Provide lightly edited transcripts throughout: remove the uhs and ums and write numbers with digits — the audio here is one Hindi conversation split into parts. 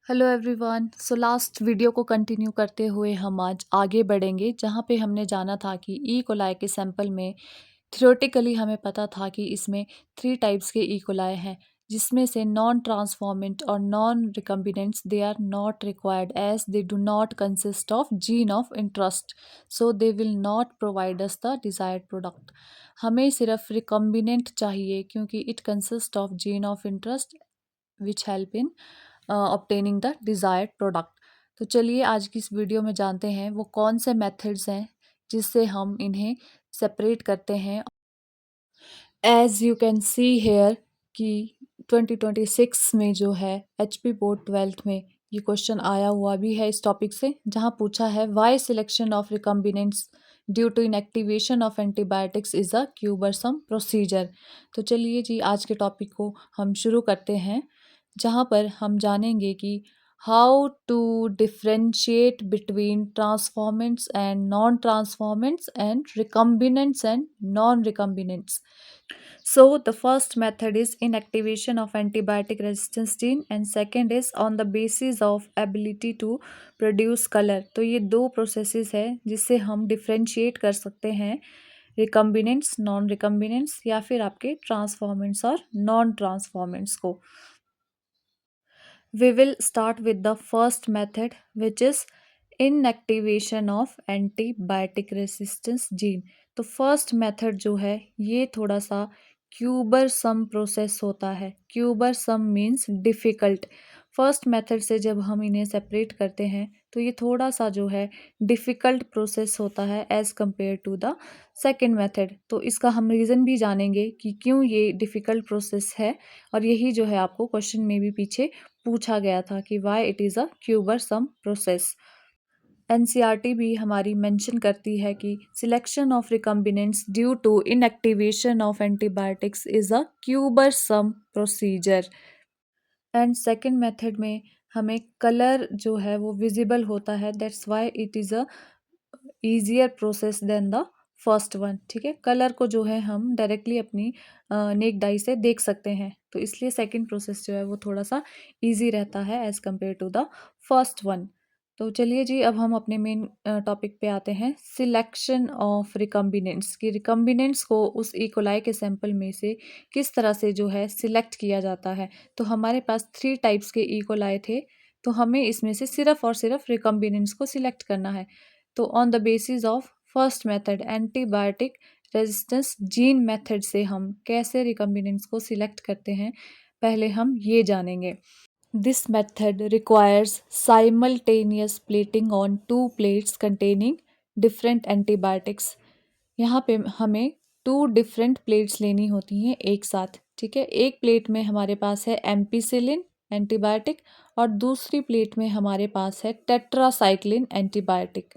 Hello everyone. So last video को कंटिन्यू करते हुए हम आज आगे बढ़ेंगे, जहाँ पे हमने जाना था कि ई कोलाई के सैंपल में थियोरेटिकली हमें पता था कि इसमें 3 टाइप्स के ई कोलाई हैं, जिसमें से नॉन ट्रांसफॉर्मेंट और non recombinants they are not required as they do not consist of gene of interest, so they will not provide us the desired product. हमें सिर्फ रिकम्बिनेंट चाहिए क्योंकि it consist of gene of interest which help in obtaining the desired product. तो चलिए आज की इस वीडियो में जानते हैं वो कौन से मेथड्स हैं जिससे हम इन्हें सेपरेट करते हैं। As you can see here कि 2026 में जो है HP बोर्ड 12th में ये क्वेश्चन आया हुआ भी है इस टॉपिक से, जहाँ पूछा है why selection of recombinants due to inactivation of antibiotics is a cumbersome procedure. तो चलिए जी आज के टॉपिक को हम शुरू करते हैं, जहाँ पर हम जानेंगे कि how to differentiate between transformants and non transformants and recombinants and non recombinants. So the first method is inactivation of antibiotic resistance gene and second is on the basis of ability to produce color। तो ये दो प्रोसेसेस है जिससे हम डिफ्रेंशिएट कर सकते हैं रिकम्बिनेंट्स, नॉन रिकम्बिनेंट्स या फिर आपके ट्रांसफॉर्मेंट्स और नॉन ट्रांसफॉर्मेंट्स को। We will start with the first method which is inactivation of antibiotic resistance gene। तो फर्स्ट मेथड जो है ये थोड़ा सा क्यूबर सम प्रोसेस होता है। क्यूबर सम मीन्स डिफ़िकल्ट। फर्स्ट मेथड से जब हम इन्हें सेपरेट करते हैं तो ये थोड़ा सा जो है डिफ़िकल्ट प्रोसेस होता है as compare to the second method. तो इसका हम रीज़न भी जानेंगे कि क्यों ये डिफ़िकल्ट प्रोसेस है, और यही जो है आपको क्वेश्चन में भी पीछे पूछा गया था कि why it is a cumbersome process. NCERT भी हमारी मेंशन करती है कि selection of recombinants due to inactivation of antibiotics is a cumbersome procedure. And second method में हमें कलर जो है वो विजिबल होता है, that's why it is a easier process than the first one. ठीक है, कलर को जो है हम डायरेक्टली अपनी नेक डाई से देख सकते हैं, तो इसलिए सेकंड प्रोसेस जो है वो थोड़ा सा इजी रहता है as compare to the first one. तो चलिए जी अब हम अपने मेन टॉपिक पे आते हैं, सिलेक्शन ऑफ रिकम्बिनेंट्स। कि रिकम्बिनेंट्स को उस इकोलाई के सैंपल में से किस तरह से जो है सिलेक्ट किया जाता है। तो हमारे पास 3 टाइप्स के इकोलाई थे, तो हमें इसमें से सिर्फ और सिर्फ रिकम्बिनेंट्स को सिलेक्ट करना है। तो on the basis of first method antibiotic resistance gene method से हम कैसे रिकम्बिनेंट्स को सिलेक्ट करते हैं, पहले हम ये जानेंगे। This method requires simultaneous plating on 2 plates containing different antibiotics. यहाँ पे हमें 2 डिफरेंट प्लेट्स लेनी होती हैं एक साथ। ठीक है, एक प्लेट में हमारे पास है एम्पीसिलिन एंटीबायोटिक और दूसरी प्लेट में हमारे पास है टेट्रासाइक्लिन एंटीबायोटिक।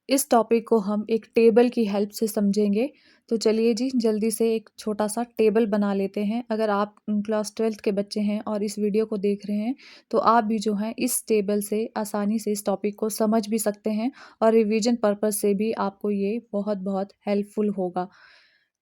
इस टॉपिक को हम एक टेबल की हेल्प से समझेंगे। तो चलिए जी जल्दी से एक छोटा सा टेबल बना लेते हैं। अगर आप क्लास 12th के बच्चे हैं और इस वीडियो को देख रहे हैं तो आप भी जो है इस टेबल से आसानी से इस टॉपिक को समझ भी सकते हैं, और रिवीजन पर्पस से भी आपको ये बहुत बहुत हेल्पफुल होगा।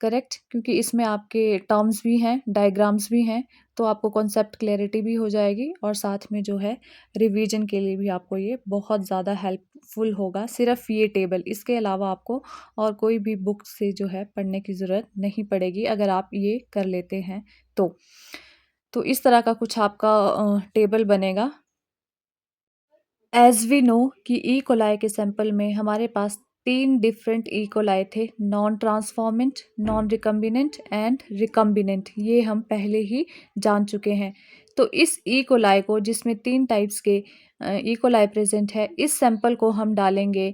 करेक्ट, क्योंकि इसमें आपके टर्म्स भी हैं, डायग्राम्स भी हैं, तो आपको कॉन्सेप्ट क्लैरिटी भी हो जाएगी और साथ में जो है रिवीजन के लिए भी आपको ये बहुत ज़्यादा हेल्पफुल होगा। सिर्फ ये टेबल, इसके अलावा आपको और कोई भी बुक से जो है पढ़ने की ज़रूरत नहीं पड़ेगी अगर आप ये कर लेते हैं तो। तो इस तरह का कुछ आपका टेबल बनेगा। एज वी नो कि ई कोलाई के सैंपल में हमारे पास 3 डिफरेंट ई कोलाई थे, non transformant, non recombinant and recombinant. ये हम पहले ही जान चुके हैं। तो इस ई कोलाई को, जिसमें 3 टाइप्स के ई कोलाई प्रेजेंट है, इस सैंपल को हम डालेंगे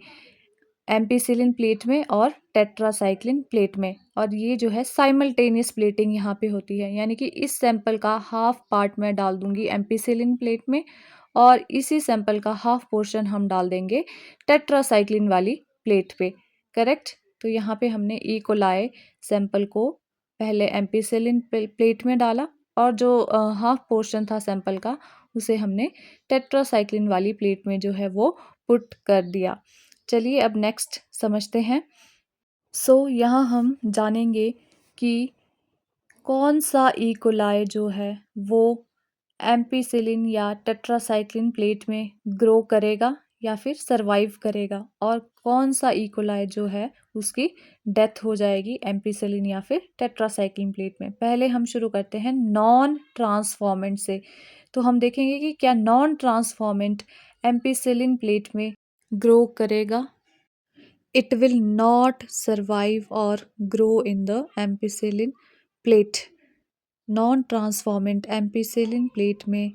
एम्पीसिलिन प्लेट में और टेट्रासाइक्लिन प्लेट में, और ये जो है साइमल्टेनियस प्लेटिंग यहाँ पे होती है, यानी कि इस सैंपल का हाफ पार्ट मैं डाल दूंगी एम्पीसिलिन प्लेट में और इसी सैंपल का हाफ पोर्शन हम डाल देंगे टेट्रासाइक्लिन वाली प्लेट पे। करेक्ट, तो यहाँ पे हमने ई कोलाई सैंपल को पहले एम्पीसिलिन प्लेट में डाला और जो हाफ पोर्शन था सैंपल का उसे हमने टेट्रासाइक्लिन वाली प्लेट में जो है वो पुट कर दिया। चलिए अब नेक्स्ट समझते हैं। यहाँ हम जानेंगे कि कौन सा ई कोलाई जो है वो एम्पिसिलिन या टेट्रासाइक्लिन प्लेट में ग्रो करेगा या फिर सरवाइव करेगा, और कौन सा इकोलाई जो है उसकी डेथ हो जाएगी एम्पिसिलिन या फिर टेट्रासाइक्लिन प्लेट में। पहले हम शुरू करते हैं नॉन ट्रांसफॉर्मेंट से। तो हम देखेंगे कि क्या नॉन ट्रांसफॉर्मेंट एम्पिसिलिन प्लेट में ग्रो करेगा। It will not survive or grow in the ampicillin plate. Non transformant ampicillin plate में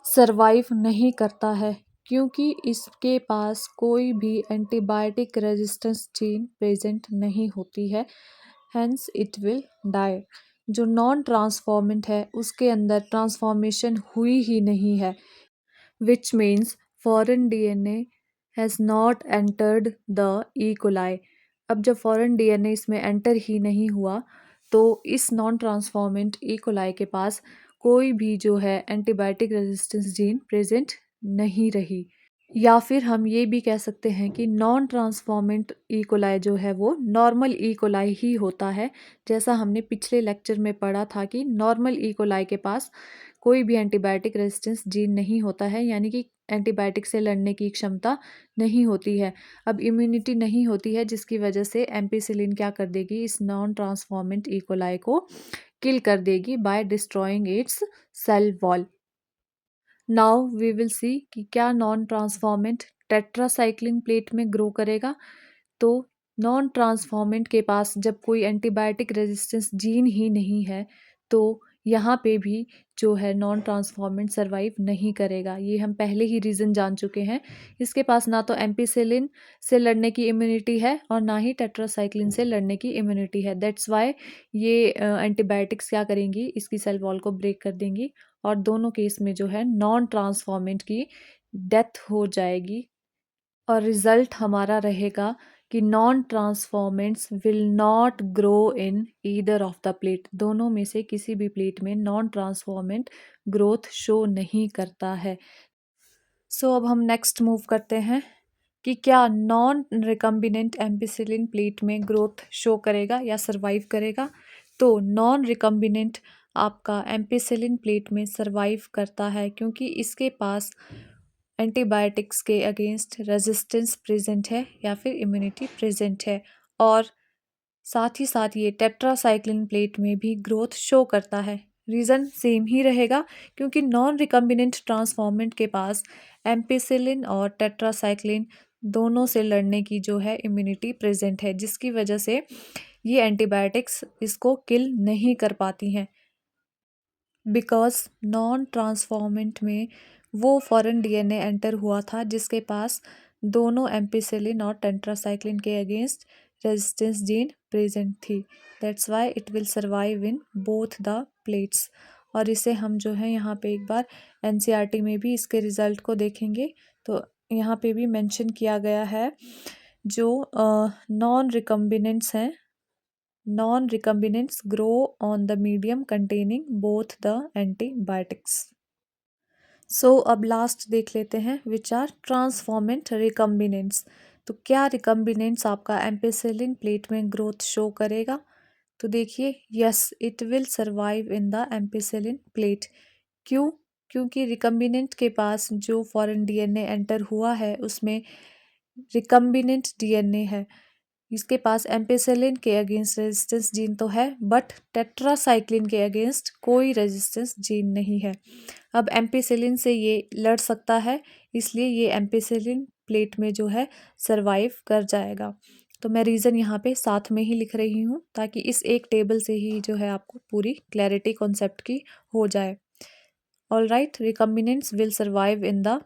सरवाइव नहीं करता है क्योंकि इसके पास कोई भी एंटीबायोटिक रेजिस्टेंस जीन प्रेजेंट नहीं होती है, हेंस इट विल डाई। जो नॉन ट्रांसफॉर्मेंट है उसके अंदर ट्रांसफॉर्मेशन हुई ही नहीं है, which means foreign DNA has not entered the E. coli। अब जब फॉरेन डीएनए इसमें एंटर ही नहीं हुआ तो इस नॉन ट्रांसफॉर्मेंट ई कोलाई के पास कोई भी जो है एंटीबायोटिक रेजिस्टेंस जीन प्रेजेंट नहीं रही। या फिर हम ये भी कह सकते हैं कि नॉन ट्रांसफॉर्मेंट ई कोलाई जो है वो नॉर्मल ई कोलाई ही होता है। जैसा हमने पिछले लेक्चर में पढ़ा था कि नॉर्मल ई कोलाई के पास कोई भी एंटीबायोटिक रेजिस्टेंस जीन नहीं होता है, यानी कि एंटीबायोटिक से लड़ने की क्षमता नहीं होती है। अब इम्यूनिटी नहीं होती है जिसकी वजह से एम्पिसिलिन क्या कर देगी, इस नॉन ट्रांसफॉर्मेंट ई कोलाई को किल कर देगी by destroying its cell wall. Now we will see कि क्या नॉन ट्रांसफॉर्मेंट टेट्रासाइक्लिन प्लेट में ग्रो करेगा। तो नॉन ट्रांसफॉर्मेंट के पास जब कोई एंटीबायोटिक रेजिस्टेंस जीन ही नहीं है तो यहाँ पे भी जो है नॉन ट्रांसफॉर्मेंट सरवाइव नहीं करेगा। ये हम पहले ही रीज़न जान चुके हैं। इसके पास ना तो एम्पिसिलिन से लड़ने की इम्यूनिटी है और ना ही टेट्रासाइक्लिन से लड़ने की इम्यूनिटी है। दैट्स वाई ये एंटीबायोटिक्स क्या करेंगी, इसकी सेल वॉल को ब्रेक कर देंगी और दोनों केस में जो है नॉन ट्रांसफॉर्मेंट की डेथ हो जाएगी। और रिजल्ट हमारा रहेगा कि non transformants will not grow in either of the plate. दोनों में से किसी भी प्लेट में नॉन ट्रांसफॉर्मेंट ग्रोथ शो नहीं करता है। सो अब हम नेक्स्ट मूव करते हैं कि क्या नॉन रिकम्बिनेंट एम्पिसिलिन प्लेट में ग्रोथ शो करेगा या सरवाइव करेगा। तो नॉन रिकम्बिनेंट आपका एम्पिसिलिन प्लेट में सरवाइव करता है क्योंकि इसके पास एंटीबायोटिक्स के अगेंस्ट रेजिस्टेंस प्रेजेंट है या फिर इम्यूनिटी प्रेजेंट है, और साथ ही साथ ये टेट्रासाइक्लिन प्लेट में भी ग्रोथ शो करता है। रीज़न सेम ही रहेगा क्योंकि नॉन रिकम्बिनेंट ट्रांसफॉर्मेंट के पास एम्पिसिलिन और टेट्रासाइक्लिन दोनों से लड़ने की जो है इम्यूनिटी प्रेजेंट है, जिसकी वजह से ये एंटीबायोटिक्स इसको किल नहीं कर पाती हैं। बिकॉज नॉन ट्रांसफॉर्मेंट में वो फॉरेन डीएनए एंटर हुआ था जिसके पास दोनों एम्पिसिलिन और टेट्रासाइक्लिन के अगेंस्ट रेजिस्टेंस जीन प्रेजेंट थी। That's why it will survive in both the plates. और इसे हम जो है यहाँ पे एक बार एनसीईआरटी में भी इसके रिजल्ट को देखेंगे तो यहाँ पे भी मेंशन किया गया है जो नॉन रिकम्बिनेंट्स हैं। Non recombinants grow on the medium containing both the antibiotics. सो अब लास्ट देख लेते हैं विच आर ट्रांसफॉर्मेंट रिकम्बिनेंट्स। तो क्या रिकम्बिनेंट्स आपका एम्पिसिलिन प्लेट में ग्रोथ शो करेगा। तो देखिए yes it will survive in the ampicillin plate. क्यों, क्योंकि रिकम्बिनेंट के पास जो फॉरेन डीएनए एंटर हुआ है उसमें रिकम्बिनेंट डीएनए है। इसके पास एम्पिसिलिन के अगेंस्ट रेजिस्टेंस जीन तो है बट टेट्रासाइक्लिन के अगेंस्ट कोई रेजिस्टेंस जीन नहीं है। अब एम्पिसिलिन से ये लड़ सकता है, इसलिए ये एम्पिसिलिन प्लेट में जो है सरवाइव कर जाएगा। तो मैं रीज़न यहाँ पे साथ में ही लिख रही हूँ ताकि इस एक टेबल से ही जो है आपको पूरी क्लैरिटी कॉन्सेप्ट की हो जाए। All right, recombinants will survive in the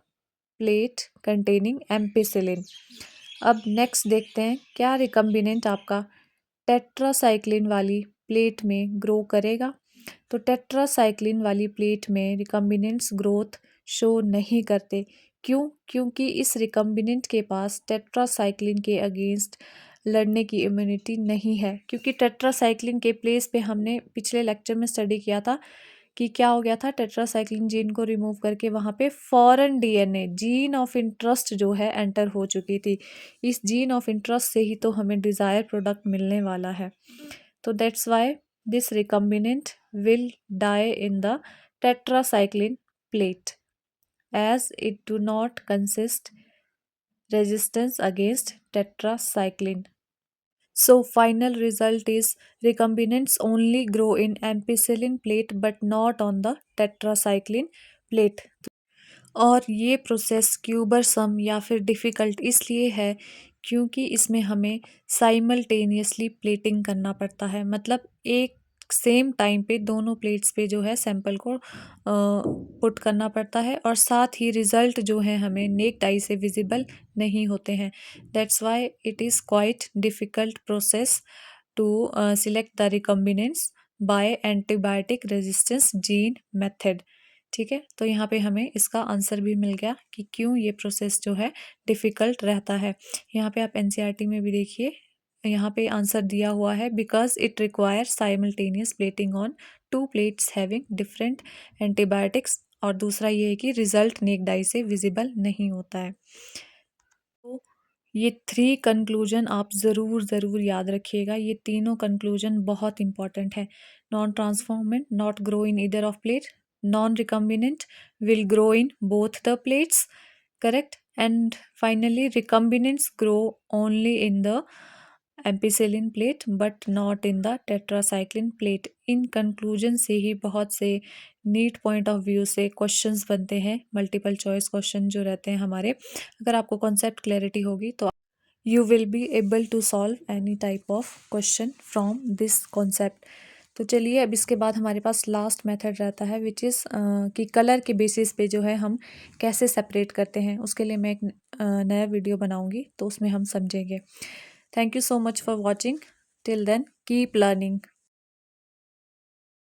plate containing ampicillin. अब नेक्स्ट देखते हैं क्या रिकम्बिनेंट आपका टेट्रासाइक्लिन वाली प्लेट में ग्रो करेगा। तो टेट्रासाइक्लिन वाली प्लेट में रिकम्बिनेंट्स ग्रोथ शो नहीं करते। क्यों, क्योंकि इस रिकम्बिनेंट के पास टेट्रासाइक्लिन के अगेंस्ट लड़ने की इम्यूनिटी नहीं है। क्योंकि टेट्रासाइक्लिन के प्लेस पे हमने पिछले लेक्चर में स्टडी किया था कि क्या हो गया था, टेट्रासाइक्लिन जीन को रिमूव करके वहाँ पे foreign DNA gene of interest जो है एंटर हो चुकी थी। इस जीन ऑफ इंटरेस्ट से ही तो हमें डिज़ायर प्रोडक्ट मिलने वाला है। तो that's why this recombinant will die in the tetracycline plate as it do not consist resistance against tetracycline. So final result is recombinants only grow in ampicillin plate but not on the tetracycline plate. और ये प्रोसेस क्यूबरसम या फिर डिफ़िकल्ट इसलिए है क्योंकि इसमें हमें साइमल्टेनियसली प्लेटिंग करना पड़ता है, मतलब एक सेम टाइम पे दोनों प्लेट्स पे जो है सैंपल को पुट करना पड़ता है और साथ ही रिज़ल्ट जो है हमें नेक्ड आई से विजिबल नहीं होते हैं। That's why it is quite difficult process to select the recombinants by antibiotic resistance gene method. ठीक है, तो यहाँ पे हमें इसका आंसर भी मिल गया कि क्यों ये प्रोसेस जो है डिफ़िकल्ट रहता है। यहाँ पे आप एनसीईआरटी में भी देखिए, यहाँ पे आंसर दिया हुआ है because it require simultaneous plating on to plates having different antibiotics, और दूसरा ये है कि रिजल्ट नेक्ड आई से विजिबल नहीं होता है। तो ये 3 कंक्लूजन आप ज़रूर याद रखिएगा, ये तीनों कंक्लूजन बहुत इंपॉर्टेंट है। Non transformant not grow in either of plate, non recombinant will grow in both the plates, correct, and finally recombinants grow only in the ampicillin plate but not in the tetracycline plate. इन कंक्लूजन से ही बहुत से नीट पॉइंट ऑफ व्यू से क्वेश्चंस बनते हैं, मल्टीपल चॉइस क्वेश्चन जो रहते हैं हमारे। अगर आपको कॉन्सेप्ट क्लैरिटी होगी तो you will be able to solve any type of question from this concept. तो चलिए अब इसके बाद हमारे पास लास्ट मेथड रहता है विच इज़ कि कलर के बेसिस पे जो है हम कैसे सेपरेट करते हैं। उसके लिए मैं एक नया वीडियो बनाऊंगी तो उसमें हम समझेंगे। Thank you so much for watching, till then keep learning.